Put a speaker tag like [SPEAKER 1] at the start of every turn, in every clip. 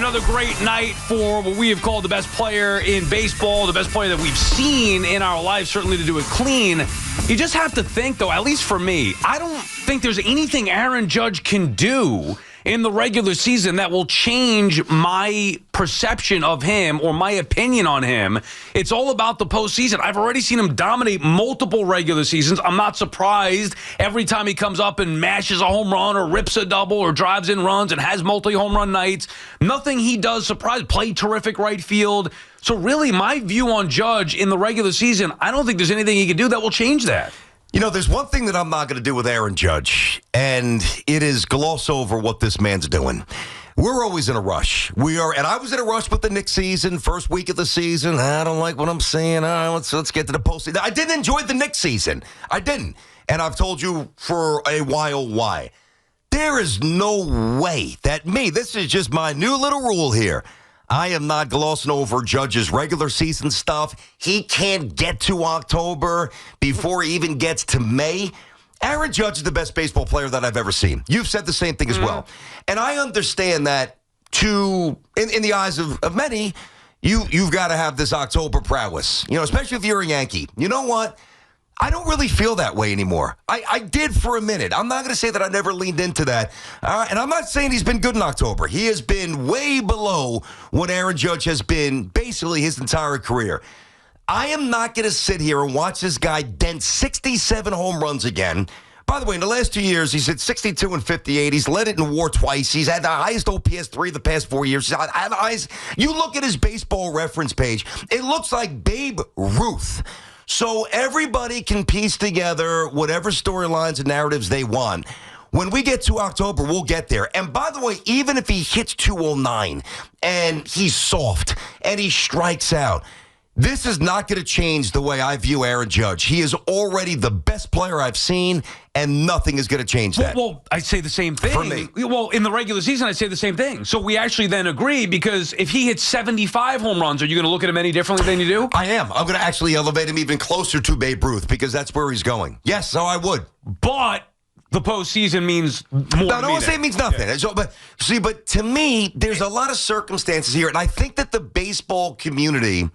[SPEAKER 1] Another great night for what we have called the best player in baseball, the best player that we've seen in our life, certainly to do it clean. You just have to think, though, at least for me, I don't think there's anything Aaron Judge can do in the regular season that will change my perception of him or my opinion on him. It's all about the postseason. I've already seen him dominate multiple regular seasons. I'm not surprised every time he comes up and mashes a home run or rips a double or drives in runs and has multi-home run nights. Nothing he does surprise. Play terrific right field. So really, my view on Judge in the regular season, I don't think there's anything he can do that will change that.
[SPEAKER 2] You know, there's one thing that I'm not going to do with Aaron Judge, and it is gloss over what this man's doing. We're always in a rush. We are, and I was in a rush with the Knicks season, first week of the season. I don't like what I'm saying. Let's get to the postseason. I didn't enjoy the Knicks season. I didn't. And I've told you for a while why. There is no way that this is just my new little rule here. I am not glossing over Judge's regular season stuff. He can't get to October before he even gets to May. Aaron Judge is the best baseball player that I've ever seen. You've said the same thing as well. And I understand that in the eyes of many, you've got to have this October prowess, especially if you're a Yankee. You know what? I don't really feel that way anymore. I did for a minute. I'm not going to say that I never leaned into that. And I'm not saying he's been good in October. He has been way below what Aaron Judge has been basically his entire career. I am not going to sit here and watch this guy dent 67 home runs again. By the way, in the last 2 years, he's hit 62 and 58. He's led it in WAR twice. He's had the highest OPS 3 the past 4 years. You look at his baseball reference page, it looks like Babe Ruth. So everybody can piece together whatever storylines and narratives they want. When we get to October, we'll get there. And by the way, even if he hits 209 and he's soft and he strikes out, this is not going to change the way I view Aaron Judge. He is already the best player I've seen, and nothing is going to change that.
[SPEAKER 1] Well, I say the same thing.
[SPEAKER 2] For me.
[SPEAKER 1] Well, in the regular season, I say the same thing. So we actually then agree, because if he hits 75 home runs, are you going to look at him any differently than you do?
[SPEAKER 2] I am. I'm going to actually elevate him even closer to Babe Ruth, because that's where he's going. Yes, so I would.
[SPEAKER 1] But the postseason means more to me.
[SPEAKER 2] No, I don't want to say it means nothing. Yeah. So, but to me, there's a lot of circumstances here, and I think that the baseball community,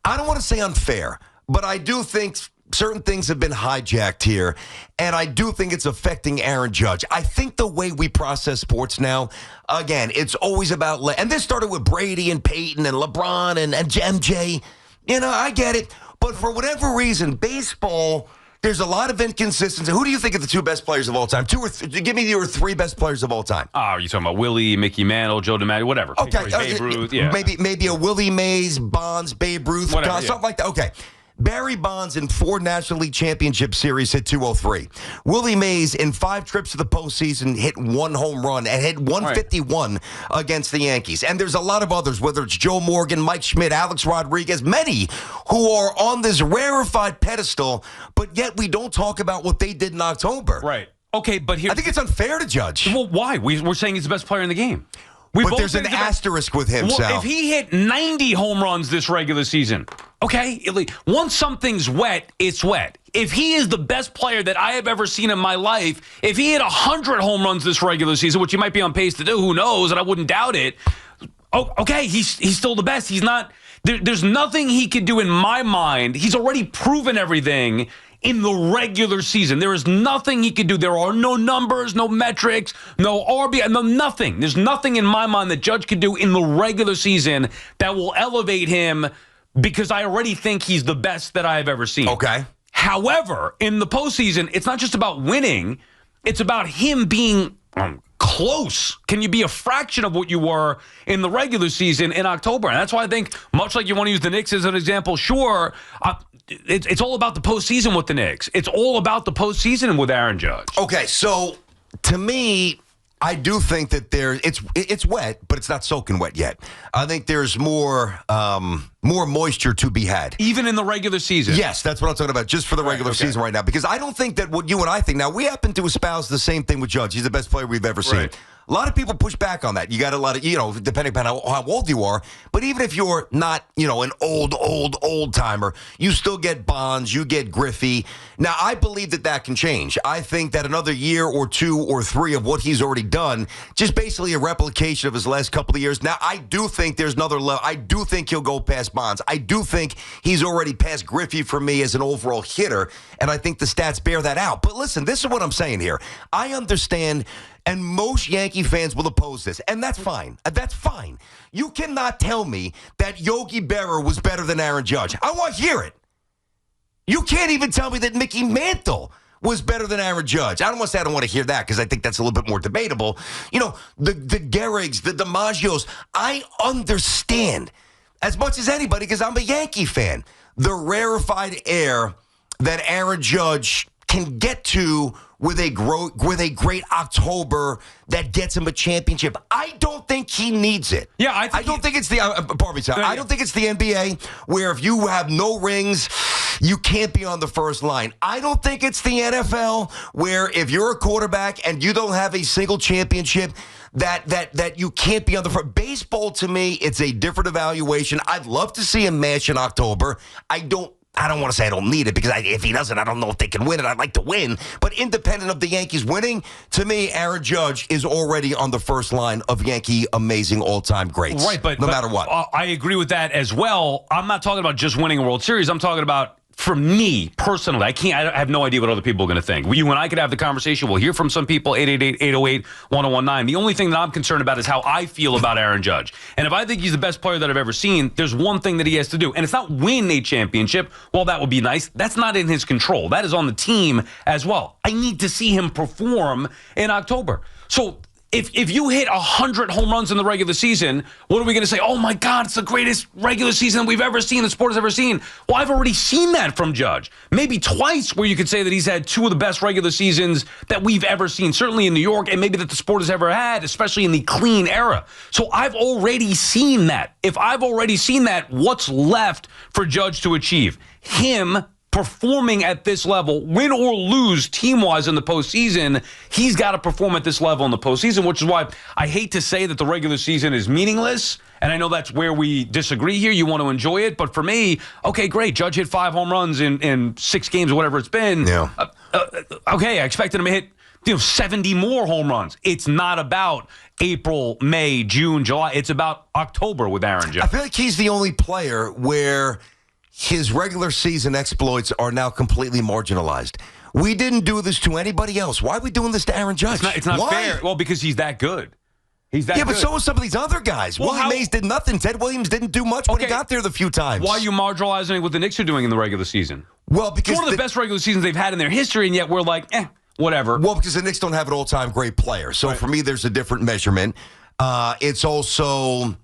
[SPEAKER 2] I don't want to say unfair, but I do think certain things have been hijacked here, and I do think it's affecting Aaron Judge. I think the way we process sports now, again, it's always about, and this started with Brady and Peyton and LeBron and MJ. I get it. But for whatever reason, baseball, there's a lot of inconsistency. Who do you think are the two best players of all time? Give me your three best players of all time.
[SPEAKER 1] Oh, are you talking about Willie, Mickey Mantle, Joe DiMaggio, whatever?
[SPEAKER 2] Okay.
[SPEAKER 1] Babe Ruth, yeah.
[SPEAKER 2] Maybe a Willie Mays, Bonds, Babe Ruth, something like that. Okay. Barry Bonds in 4 National League Championship Series hit 203. Willie Mays in 5 trips to the postseason hit 1 home run and hit 151 against the Yankees. And there's a lot of others, whether it's Joe Morgan, Mike Schmidt, Alex Rodriguez, many who are on this rarefied pedestal, but yet we don't talk about what they did in October.
[SPEAKER 1] Right. Okay, but here,
[SPEAKER 2] I think it's unfair to Judge.
[SPEAKER 1] Well, why? We're saying he's the best player in the game.
[SPEAKER 2] But there's an asterisk with him, Sal.
[SPEAKER 1] If he hit 90 home runs this regular season, okay, once something's wet, it's wet. If he is the best player that I have ever seen in my life, if he hit 100 home runs this regular season, which he might be on pace to do, who knows, and I wouldn't doubt it, okay, he's still the best. He's not. There's nothing he could do in my mind. He's already proven everything in the regular season. There is nothing he could do. There are no numbers, no metrics, no RBI, no nothing. There's nothing in my mind that Judge could do in the regular season that will elevate him, because I already think he's the best that I have ever seen.
[SPEAKER 2] Okay.
[SPEAKER 1] However, in the postseason, it's not just about winning. It's about him being close. Can you be a fraction of what you were in the regular season in October? And that's why I think, much like you want to use the Knicks as an example, sure, it's all about the postseason with the Knicks. It's all about the postseason with Aaron Judge.
[SPEAKER 2] Okay, so to me, I do think that it's wet, but it's not soaking wet yet. I think there's more moisture to be had.
[SPEAKER 1] Even in the regular season?
[SPEAKER 2] Yes, that's what I'm talking about, just for the regular season right now. Because I don't think that what you and I think. Now, we happen to espouse the same thing with Judge. He's the best player we've ever seen. A lot of people push back on that. You got a lot of, depending upon how old you are. But even if you're not, an old timer, you still get Bonds, you get Griffey. Now, I believe that can change. I think that another year or 2 or 3 of what he's already done, just basically a replication of his last couple of years. Now, I do think there's another level. I do think he'll go past Bonds. I do think he's already past Griffey for me as an overall hitter, and I think the stats bear that out. But listen, this is what I'm saying here. I understand. And most Yankee fans will oppose this, and that's fine. That's fine. You cannot tell me that Yogi Berra was better than Aaron Judge. I want to hear it. You can't even tell me that Mickey Mantle was better than Aaron Judge. I don't want to say I don't want to hear that because I think that's a little bit more debatable. The Gehrigs, the DiMaggios, I understand as much as anybody because I'm a Yankee fan. The rarefied air that Aaron Judge can get to with a great October that gets him a championship. I don't think he needs it.
[SPEAKER 1] Yeah,
[SPEAKER 2] I don't think it's the I don't think it's the NBA where if you have no rings, you can't be on the first line. I don't think it's the NFL where if you're a quarterback and you don't have a single championship, that you can't be on the front. Baseball, to me, it's a different evaluation. I'd love to see him match in October. I don't want to say I don't need it because if he doesn't, I don't know if they can win it. I'd like to win. But independent of the Yankees winning, to me, Aaron Judge is already on the first line of Yankee amazing all-time greats.
[SPEAKER 1] Right, but
[SPEAKER 2] no matter what.
[SPEAKER 1] I agree with that as well. I'm not talking about just winning a World Series. I'm talking about, for me, personally, I have no idea what other people are going to think. You and I could have the conversation. We'll hear from some people, 888-808-1019. The only thing that I'm concerned about is how I feel about Aaron Judge. And if I think he's the best player that I've ever seen, there's one thing that he has to do. And it's not win a championship. Well, that would be nice. That's not in his control. That is on the team as well. I need to see him perform in October. So if you hit 100 home runs in the regular season, what are we going to say? Oh, my God, it's the greatest regular season we've ever seen, the sport has ever seen. Well, I've already seen that from Judge. Maybe twice where you could say that he's had 2 of the best regular seasons that we've ever seen, certainly in New York, and maybe that the sport has ever had, especially in the clean era. So I've already seen that. If I've already seen that, what's left for Judge to achieve? Him performing at this level, win or lose team-wise in the postseason, he's got to perform at this level in the postseason, which is why I hate to say that the regular season is meaningless, and I know that's where we disagree here. You want to enjoy it, but for me, okay, great. Judge hit 5 home runs in 6 games or whatever it's been.
[SPEAKER 2] Yeah.
[SPEAKER 1] Okay, I expected him to hit 70 more home runs. It's not about April, May, June, July. It's about October with Aaron Judge.
[SPEAKER 2] I feel like he's the only player where his regular season exploits are now completely marginalized. We didn't do this to anybody else. Why are we doing this to Aaron Judge?
[SPEAKER 1] It's not fair. Well, because he's that good. He's that good.
[SPEAKER 2] But so are some of these other guys.
[SPEAKER 1] Well,
[SPEAKER 2] Willie Mays did nothing. Ted Williams didn't do much when he got there the few times.
[SPEAKER 1] Why are you marginalizing what the Knicks are doing in the regular season?
[SPEAKER 2] Well, because
[SPEAKER 1] it's one of the best regular seasons they've had in their history, and yet we're like, whatever.
[SPEAKER 2] Well, because the Knicks don't have an all-time great player. So for me, there's a different measurement. It's also,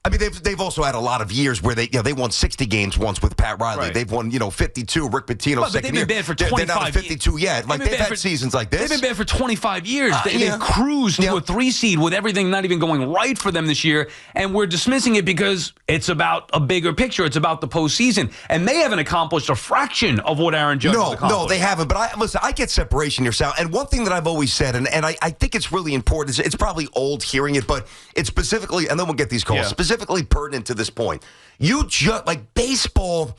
[SPEAKER 2] I mean, they've also had a lot of years where they won 60 games once with Pat Riley.
[SPEAKER 1] Right.
[SPEAKER 2] They've won 52. Rick Pitino
[SPEAKER 1] but
[SPEAKER 2] second
[SPEAKER 1] they've been
[SPEAKER 2] year.
[SPEAKER 1] bad for 25
[SPEAKER 2] They're not at 52 yet. Like they've had seasons like this.
[SPEAKER 1] They've been bad for 25 years. They cruised to a 3 seed with everything not even going right for them this year, and we're dismissing it because it's about a bigger picture. It's about the postseason, and they haven't accomplished a fraction of what Aaron Judge has accomplished.
[SPEAKER 2] No, they haven't. But I get separation here, Sal. And one thing that I've always said, and I think it's really important. It's probably old hearing it, but it's specifically, and then we'll get these calls specifically pertinent to this point. You just like baseball's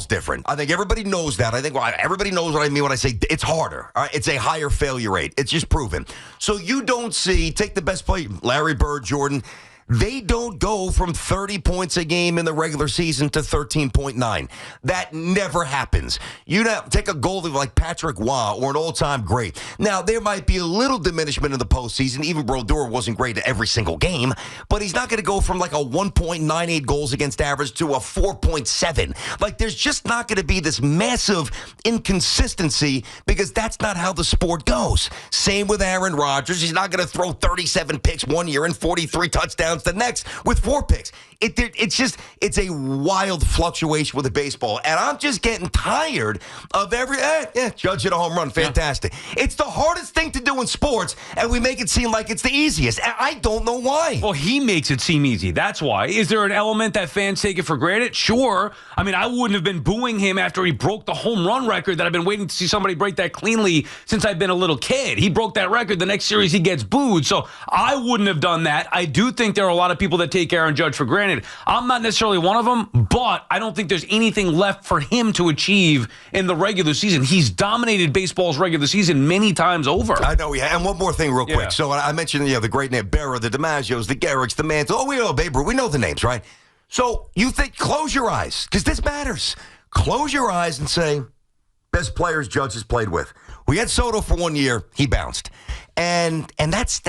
[SPEAKER 2] different. I think everybody knows that. I think everybody knows what I mean when I say it's harder. All right? It's a higher failure rate. It's just proven. So you don't take the best player, Larry Bird, Jordan. They don't go from 30 points a game in the regular season to 13.9. That never happens. You take a goalie like Patrick Waugh or an all-time great. Now, there might be a little diminishment in the postseason. Even Brodeur wasn't great at every single game, but he's not going to go from like a 1.98 goals against average to a 4.7. Like, there's just not going to be this massive inconsistency because that's not how the sport goes. Same with Aaron Rodgers. He's not going to throw 37 picks one year and 43 touchdowns touchdowns, the next with 4 picks. It's a wild fluctuation with the baseball. And I'm just getting tired of Judge hit a home run. Fantastic. Yeah. It's the hardest thing to do in sports, and we make it seem like it's the easiest. And I don't know why.
[SPEAKER 1] Well, he makes it seem easy. That's why. Is there an element that fans take it for granted? Sure. I mean, I wouldn't have been booing him after he broke the home run record that I've been waiting to see somebody break that cleanly since I've been a little kid. He broke that record. The next series, he gets booed. So I wouldn't have done that. I do think there are a lot of people that take Aaron Judge for granted. I'm not necessarily one of them, but I don't think there's anything left for him to achieve in the regular season. He's dominated baseball's regular season many times over.
[SPEAKER 2] I know, yeah. And one more thing real quick. So I mentioned, the great name, Berra, the DiMaggios, the Garricks, the Mantle. Oh, we know Babe Ruth. We know the names, right? So you think, close your eyes, because this matters. Close your eyes and say, best players Judge has played with. We had Soto for 1 year. He bounced. And that's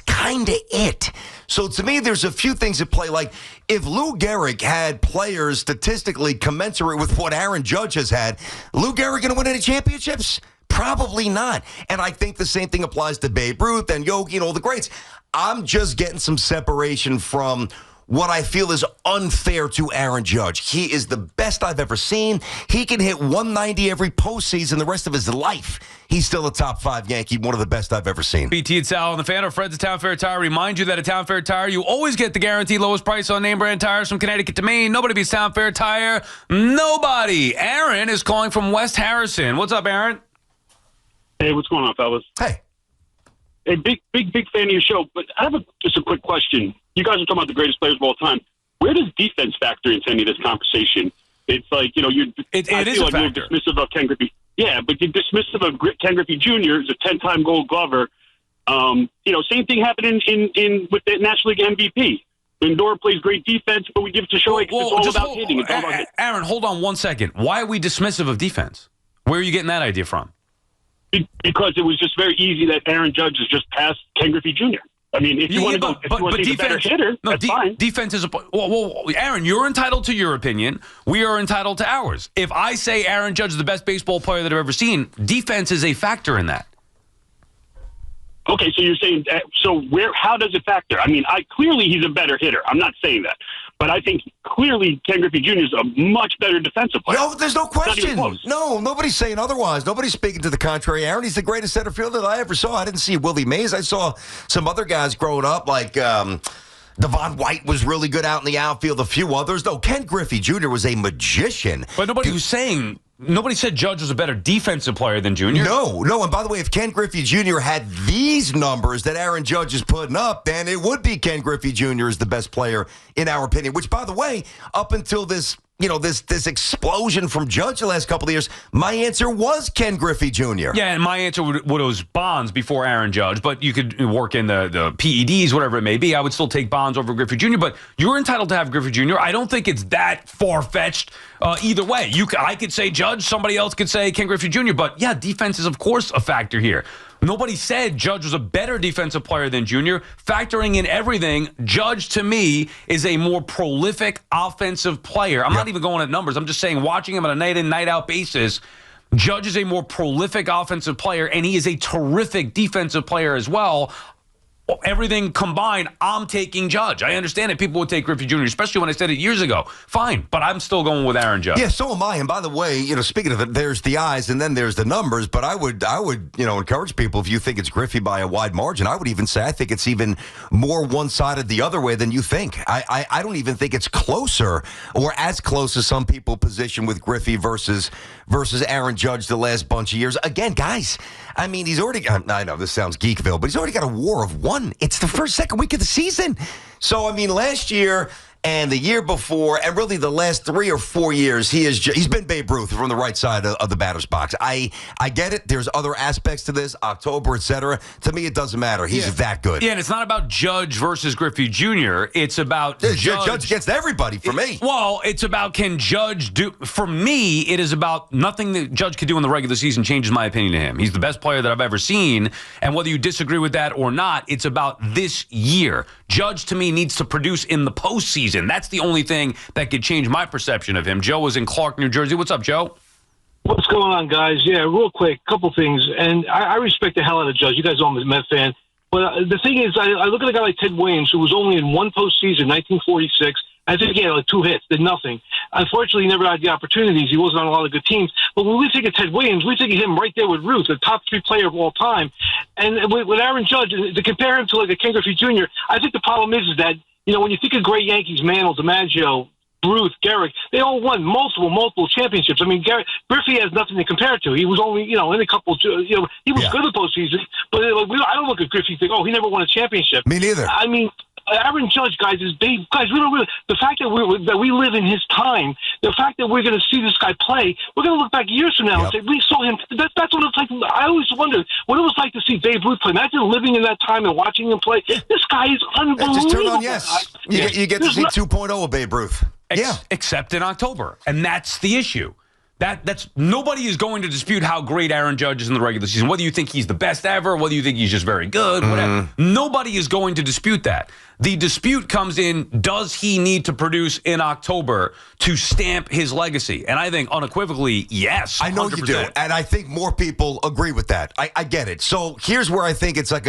[SPEAKER 2] kind of it. So to me, there's a few things at play. Like if Lou Gehrig had players statistically commensurate with what Aaron Judge has had, Lou Gehrig going to win any championships? Probably not. And I think the same thing applies to Babe Ruth and Yogi and all the greats. I'm just getting some separation from what I feel is unfair to Aaron Judge. He is the best I've ever seen. He can hit 190 every postseason the rest of his life. He's still a top 5 Yankee, one of the best I've ever seen.
[SPEAKER 1] BT and Sal on the Fan or Fred's at Town Fair Tire. Remind you that at Town Fair Tire, you always get the guaranteed lowest price on name brand tires from Connecticut to Maine. Nobody beats Town Fair Tire. Nobody. Aaron is calling from West Harrison. What's up, Aaron?
[SPEAKER 3] Hey, what's going on, fellas?
[SPEAKER 2] Hey.
[SPEAKER 3] Hey, big fan of your show, but I have just a quick question. You guys are talking about the greatest players of all time. Where does defense factor into any of this conversation? It's like,
[SPEAKER 1] it is a factor.
[SPEAKER 3] You're dismissive of Ken Griffey. Yeah, but you're dismissive of Ken Griffey Jr. as a 10-time Gold Glover. Same thing happened in with the National League MVP. Lindor plays great defense, but we give it to Shohei because it's all about hitting. It's all about hitting.
[SPEAKER 1] Aaron, hold on 1 second. Why are we dismissive of defense? Where are you getting that idea from?
[SPEAKER 3] Because it was just very easy that Aaron Judge is just past Ken Griffey Jr. I mean, if you want to be a better hitter, that's fine. Defense
[SPEAKER 1] is Aaron, you're entitled to your opinion. We are entitled to ours. If I say Aaron Judge is the best baseball player that I've ever seen, defense is a factor in that.
[SPEAKER 3] Okay, so you're saying how does it factor? I mean, clearly he's a better hitter. I'm not saying that. But I think clearly Ken Griffey Jr. is a much better defensive player.
[SPEAKER 2] No, there's no question. No, nobody's saying otherwise. Nobody's speaking to the contrary. Aaron, he's the greatest center fielder that I ever saw. I didn't see Willie Mays. I saw some other guys growing up, like Devon White was really good out in the outfield. A few others. No, Ken Griffey Jr. was a magician.
[SPEAKER 1] But nobody said Judge was a better defensive player than Jr.
[SPEAKER 2] No. And by the way, if Ken Griffey Jr. had these numbers that Aaron Judge is putting up, then it would be Ken Griffey Jr. is the best player in our opinion. Which, by the way, up until this explosion from Judge the last couple of years, my answer was Ken Griffey Jr.
[SPEAKER 1] Yeah, and my answer was Bonds before Aaron Judge, but you could work in the PEDs, whatever it may be. I would still take Bonds over Griffey Jr., but you're entitled to have Griffey Jr. I don't think it's that far-fetched either way. I could say Judge, somebody else could say Ken Griffey Jr., but yeah, defense is, of course, a factor here. Nobody said Judge was a better defensive player than Jr. Factoring in everything, Judge, to me, is a more prolific offensive player. I'm not even going at numbers. I'm just saying, watching him on a night-in, night-out basis, Judge is a more prolific offensive player, and he is a terrific defensive player as well. Everything combined, I'm taking Judge. I understand it. People would take Griffey Jr., especially when I said it years ago. Fine, but I'm still going with Aaron Judge.
[SPEAKER 2] Yeah, so am I. And by the way, speaking of it, there's the eyes and then there's the numbers. But I would encourage people, if you think it's Griffey by a wide margin, I would even say I think it's even more one-sided the other way than you think. I don't even think it's closer or as close as some people position with Griffey versus Aaron Judge the last bunch of years. Again, guys, I mean, he's already, I know this sounds Geekville, but he's already got a WAR of 1. It's the second week of the season. So, I mean, last year and the year before, and really the last 3 or 4 years, he's been Babe Ruth from the right side of the batter's box. I get it. There's other aspects to this, October, etc. To me, it doesn't matter. He's that good.
[SPEAKER 1] Yeah, and it's not about Judge versus Griffey Jr. It's about
[SPEAKER 2] Judge against everybody for me.
[SPEAKER 1] Well, it's about can Judge do. For me, it is about nothing that Judge could do in the regular season changes my opinion to him. He's the best player that I've ever seen, and whether you disagree with that or not, it's about this year. Judge, to me, needs to produce in the postseason. That's the only thing that could change my perception of him. Joe is in Clark, New Jersey. What's up, Joe?
[SPEAKER 4] What's going on, guys? Yeah, real quick, couple things. And I respect the hell out of Judge. You guys know I'm a Met fan. But the thing is, I look at a guy like Ted Williams, who was only in one postseason, 1946. I think he had like 2 hits, did nothing. Unfortunately, he never had the opportunities. He wasn't on a lot of good teams. But when we think of Ted Williams, we think of him right there with Ruth, the top 3 player of all time. And with Aaron Judge, to compare him to like a Ken Griffey Jr., I think the problem is that, when you think of great Yankees, Mantle, DiMaggio, Ruth, Gehrig, they all won multiple championships. I mean, Griffey has nothing to compare to. He was only, in a couple, he was good in the postseason, but I don't look at Griffey and think, he never won a championship.
[SPEAKER 2] Me neither.
[SPEAKER 4] I mean, Aaron Judge, guys, is big. Guys, we don't really. The fact that we live in his time, the fact that we're going to see this guy play, we're going to look back years from now and say we saw him. That's what it's like. I always wondered what it was like to see Babe Ruth play. Imagine living in that time and watching him play. This guy is unbelievable.
[SPEAKER 2] Just turn on yes. You get to see 2.0 of Babe Ruth.
[SPEAKER 1] Except in October, and that's the issue. That's nobody is going to dispute how great Aaron Judge is in the regular season. Whether you think he's the best ever, whether you think he's just very good, whatever. Nobody is going to dispute that. The dispute comes in, does he need to produce in October to stamp his legacy? And I think unequivocally, yes. 100%.
[SPEAKER 2] I know you do. And I think more people agree with that. I get it. So here's where I think it's like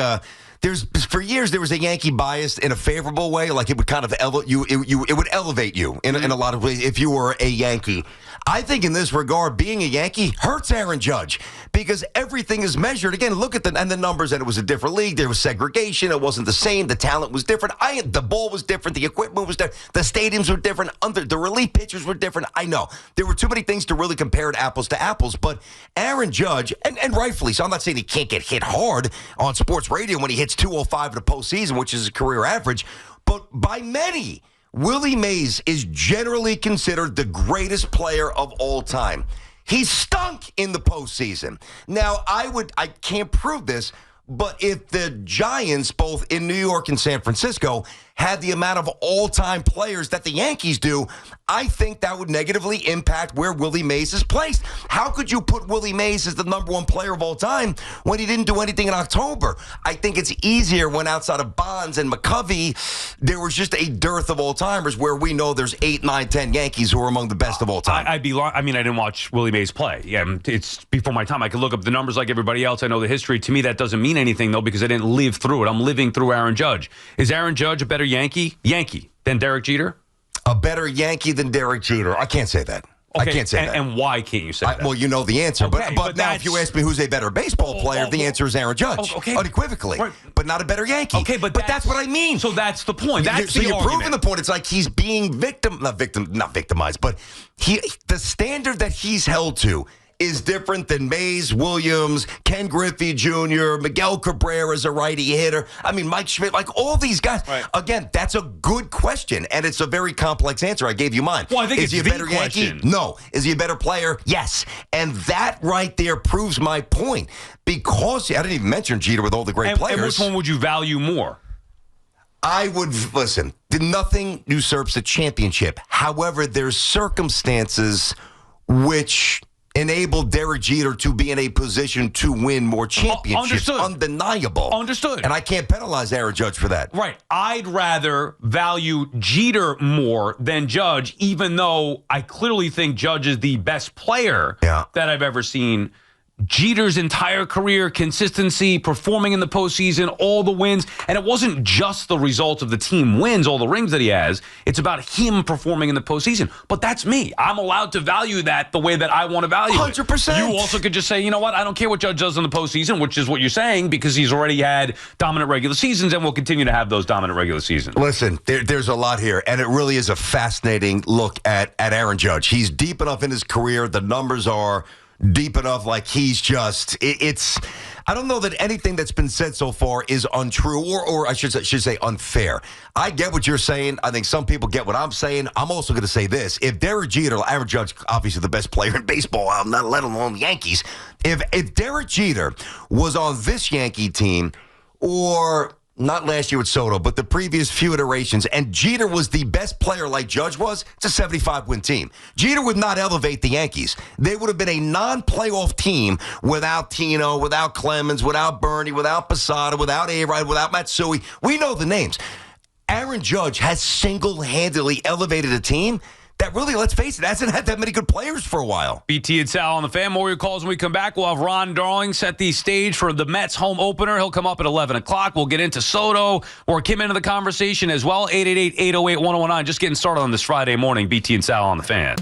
[SPEAKER 2] for years there was a Yankee bias in a favorable way, like it would kind of it would elevate you in a lot of ways if you were a Yankee. I think in this regard, being a Yankee hurts Aaron Judge because everything is measured. Again, look at the numbers, and it was a different league. There was segregation. It wasn't the same. The talent was different. The ball was different. The equipment was different. The stadiums were different. The relief pitchers were different. I know. There were too many things to really compare it apples to apples, but Aaron Judge, and rightfully so, I'm not saying he can't get hit hard on sports radio when he hits 205 in the postseason, which is his career average, but by many, Willie Mays is generally considered the greatest player of all time. He stunk in the postseason. Now, I can't prove this, but if the Giants, both in New York and San Francisco, had the amount of all-time players that the Yankees do, I think that would negatively impact where Willie Mays is placed. How could you put Willie Mays as the number 1 player of all time when he didn't do anything in October? I think it's easier when outside of Bonds and McCovey, there was just a dearth of all-timers where we know there's 8, 9, 10 Yankees who are among the best of all time.
[SPEAKER 1] I didn't watch Willie Mays play. Yeah, it's before my time. I could look up the numbers like everybody else. I know the history. To me, that doesn't mean anything, though, because I didn't live through it. I'm living through Aaron Judge. Is Aaron Judge a better Yankee than Derek Jeter?
[SPEAKER 2] A better Yankee than Derek Jeter? I can't say that.
[SPEAKER 1] Okay,
[SPEAKER 2] I can't say that.
[SPEAKER 1] And why can't you say that?
[SPEAKER 2] Well, you know the answer.
[SPEAKER 1] Okay,
[SPEAKER 2] but now if you ask me who's a better baseball player, the answer is Aaron Judge. Unequivocally. Right. But not a better Yankee.
[SPEAKER 1] Okay, but
[SPEAKER 2] that's what I mean.
[SPEAKER 1] So that's the point.
[SPEAKER 2] So you're proving the point. It's like he's being not victimized, but the standard that he's held to is different than Mays, Williams, Ken Griffey Jr., Miguel Cabrera is a righty hitter. I mean, Mike Schmidt, like all these guys. Right. Again, that's a good question, and it's a very complex answer. I gave you mine.
[SPEAKER 1] Well, I think
[SPEAKER 2] is he a better
[SPEAKER 1] question.
[SPEAKER 2] Yankee? No. Is he a better player? Yes. And that right there proves my point because I didn't even mention Jeter with all the great players.
[SPEAKER 1] And which one would you value more?
[SPEAKER 2] I would, listen, nothing usurps a championship. However, there's circumstances which enable Derek Jeter to be in a position to win more championships. Undeniable.
[SPEAKER 1] Understood.
[SPEAKER 2] And I can't penalize Aaron Judge for that.
[SPEAKER 1] Right. I'd rather value Jeter more than Judge, even though I clearly think Judge is the best player that I've ever seen. Jeter's entire career, consistency, performing in the postseason, all the wins. And it wasn't just the result of the team wins, all the rings that he has. It's about him performing in the postseason. But that's me. I'm allowed to value that the way that I want to value
[SPEAKER 2] 100%.
[SPEAKER 1] it. You also could just say, you know what? I don't care what Judge does in the postseason, which is what you're saying, because he's already had dominant regular seasons and will continue to have those dominant regular seasons.
[SPEAKER 2] Listen, there's a lot here, and it really is a fascinating look at Aaron Judge. He's deep enough in his career. The numbers are deep enough, like he's just it's I don't know that anything that's been said so far is untrue or I should say unfair. I get what you're saying. I think some people get what I'm saying. I'm also going to say this. If Derek Jeter, Aaron Judge, obviously the best player in baseball, not let alone the Yankees, if Derek Jeter was on this Yankee team or not last year with Soto, but the previous few iterations, and Jeter was the best player like Judge was, it's a 75-win team. Jeter would not elevate the Yankees. They would have been a non-playoff team without Tino, without Clemens, without Bernie, without Posada, without A-Rod, without Matsui. We know the names. Aaron Judge has single-handedly elevated a team that really, let's face it, hasn't had that many good players for a while.
[SPEAKER 1] BT and Sal on the Fan. More of your calls when we come back. We'll have Ron Darling set the stage for the Mets home opener. He'll come up at 11 o'clock. We'll get into Soto or Kim into the conversation as well. 888-808-1019. Just getting started on this Friday morning. BT and Sal on the Fan.